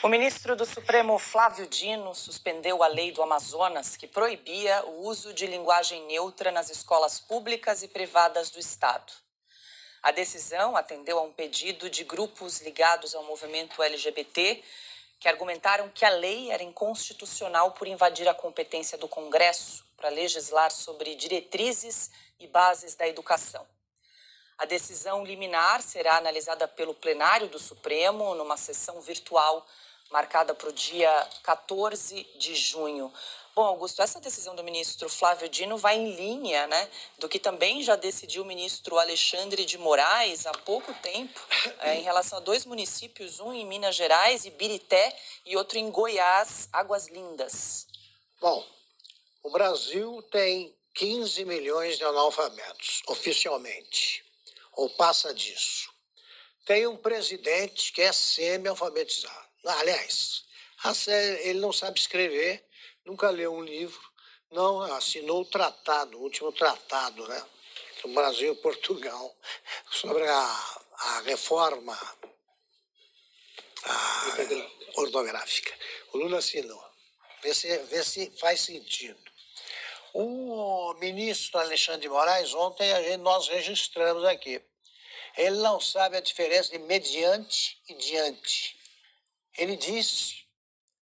O ministro do Supremo, Flávio Dino, suspendeu a lei do Amazonas que proibia o uso de linguagem neutra nas escolas públicas e privadas do Estado. A decisão atendeu a um pedido de grupos ligados ao movimento LGBT que argumentaram que a lei era inconstitucional por invadir a competência do Congresso para legislar sobre diretrizes e bases da educação. A decisão liminar será analisada pelo plenário do Supremo numa sessão virtual marcada para o dia 14 de junho. Bom, Augusto, essa decisão do ministro Flávio Dino vai em linha, do que também já decidiu o ministro Alexandre de Moraes há pouco tempo, em relação a dois municípios, um em Minas Gerais, Ibirité, e outro em Goiás, Águas Lindas. Bom, o Brasil tem 15 milhões de analfabetos, oficialmente, ou passa disso. Tem um presidente que é semi-alfabetizado. Aliás, ele não sabe escrever, nunca leu um livro, não assinou o tratado, o último tratado, do Brasil e Portugal, sobre a reforma ortográfica. O Lula assinou. Vê se faz sentido. O ministro Alexandre de Moraes, ontem nós registramos aqui. Ele não sabe a diferença de mediante e diante. Ele disse,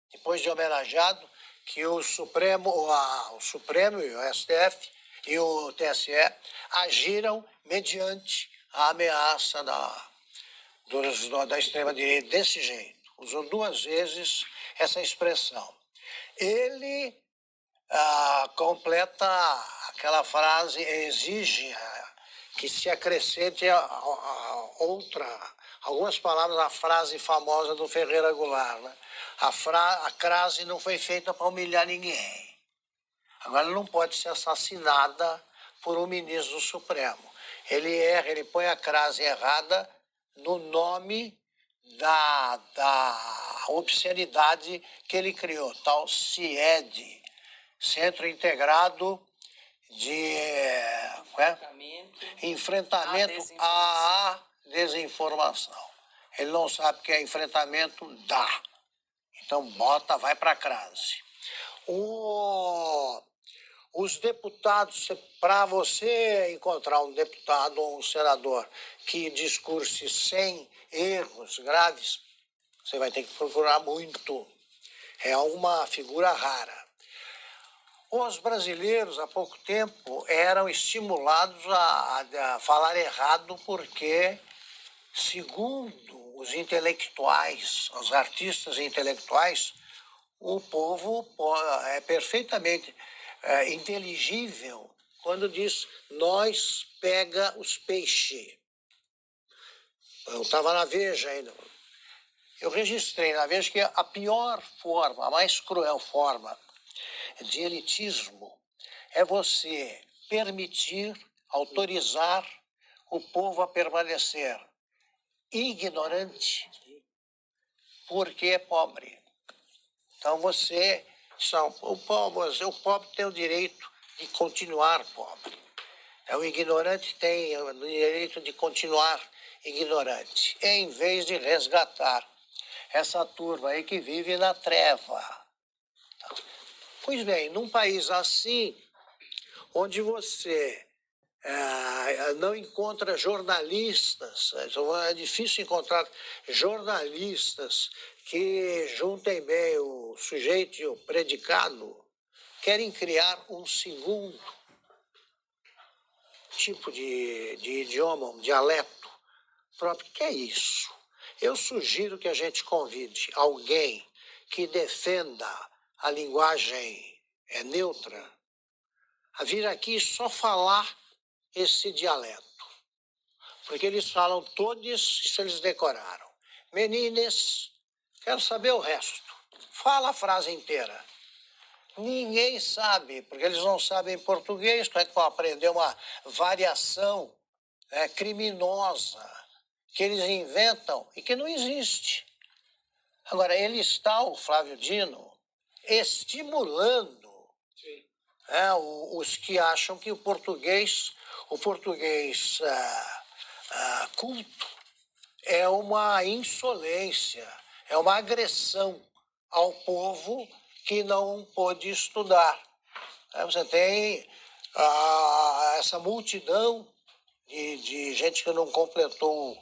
depois de homenageado, que o Supremo e o STF e o TSE agiram mediante a ameaça da extrema-direita desse jeito. Usou 2 vezes essa expressão. Ele completa aquela frase, exige que se acrescente algumas palavras da frase famosa do Ferreira Goulart. A crase não foi feita para humilhar ninguém. Agora, ela não pode ser assassinada por um ministro do Supremo. Ele erra, ele põe a crase errada no nome da obscenidade que ele criou, tal CIED, Centro Integrado de enfrentamento à desinformação. Ele não sabe o que é enfrentamento então vai para a crase. Os deputados, para você encontrar um deputado ou um senador que discurse sem erros graves, você vai ter que procurar muito. É uma figura rara. Os brasileiros, há pouco tempo, eram estimulados a falar errado porque, segundo os intelectuais, os artistas intelectuais, o povo é perfeitamente inteligível quando diz nós pega os peixes. Eu estava na Veja ainda. Eu registrei na Veja que a pior forma, a mais cruel forma de elitismo é você permitir, autorizar o povo a permanecer ignorante porque é pobre. Então o pobre tem o direito de continuar pobre. O ignorante tem o direito de continuar ignorante, em vez de resgatar essa turma aí que vive na treva. Pois bem, num país assim, onde você não encontra jornalistas, é difícil encontrar jornalistas que juntem bem o sujeito e o predicado, querem criar um segundo tipo de idioma, um dialeto próprio. Que é isso? Eu sugiro que a gente convide alguém que defenda a linguagem neutra a vir aqui e só falar esse dialeto. Porque eles falam todos, isso eles decoraram. Menines, quero saber o resto. Fala a frase inteira. Ninguém sabe, porque eles não sabem português, como é que vão aprender uma variação criminosa que eles inventam e que não existe. Agora, o Flávio Dino, estimulando os que acham que o português culto é uma insolência, É uma agressão ao povo que não pôde estudar. Você tem essa multidão de gente que não completou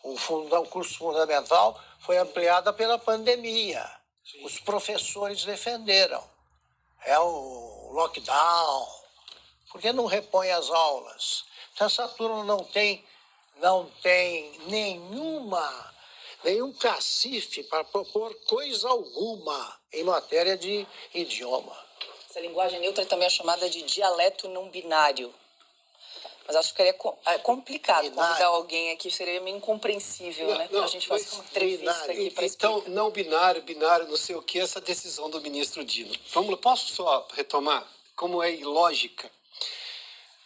o curso fundamental, foi ampliada pela pandemia. Sim. Os professores defenderam. É o lockdown. Por que não repõe as aulas? Então, essa turma não tem nenhum cacife para propor coisa alguma em matéria de idioma. Essa linguagem neutra também é chamada de dialeto não binário. Mas acho que seria complicado convidar alguém aqui, seria meio incompreensível, né? A gente faz uma entrevista aqui para explicar. Então, não binário, não sei o que, essa decisão do ministro Dino. Posso só retomar? Como é ilógica?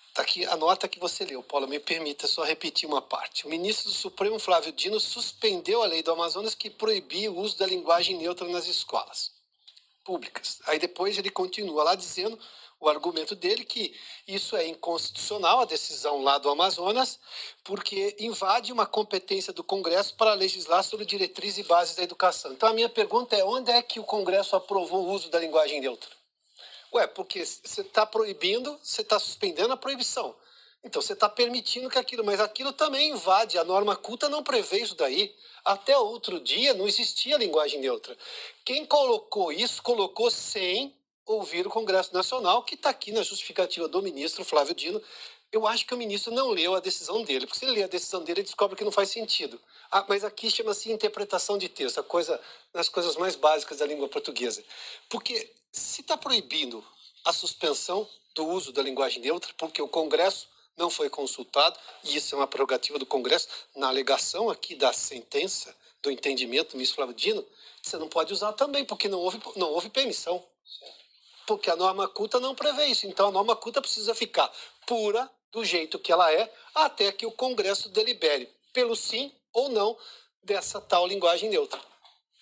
Está aqui a nota que você leu, Paulo, me permita só repetir uma parte. O ministro do Supremo, Flávio Dino, suspendeu a lei do Amazonas que proibia o uso da linguagem neutra nas escolas públicas. Aí depois ele continua lá dizendo o argumento dele que isso é inconstitucional, a decisão lá do Amazonas, porque invade uma competência do Congresso para legislar sobre diretrizes e bases da educação. Então a minha pergunta é, onde é que o Congresso aprovou o uso da linguagem neutra? Porque você está proibindo, você está suspendendo a proibição. Então você está permitindo que aquilo, mas aquilo também invade, a norma culta não prevê isso daí. Até outro dia não existia linguagem neutra. Quem colocou isso, colocou sem ouvir o Congresso Nacional, que está aqui na justificativa do ministro Flávio Dino. Eu acho que o ministro não leu a decisão dele, porque se ele lê a decisão dele, ele descobre que não faz sentido. Mas aqui chama-se interpretação de texto, das coisas mais básicas da língua portuguesa. Porque se está proibindo a suspensão do uso da linguagem neutra, porque o Congresso não foi consultado, e isso é uma prerrogativa do Congresso, na alegação aqui da sentença, do entendimento do ministro Flávio Dino, você não pode usar também, porque não houve permissão. Porque a norma culta não prevê isso. Então a norma culta precisa ficar pura, do jeito que ela é, até que o Congresso delibere pelo sim ou não dessa tal linguagem neutra.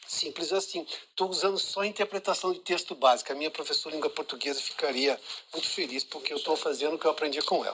Simples assim. Estou usando só a interpretação de texto básica. A minha professora de língua portuguesa ficaria muito feliz porque eu estou fazendo o que eu aprendi com ela.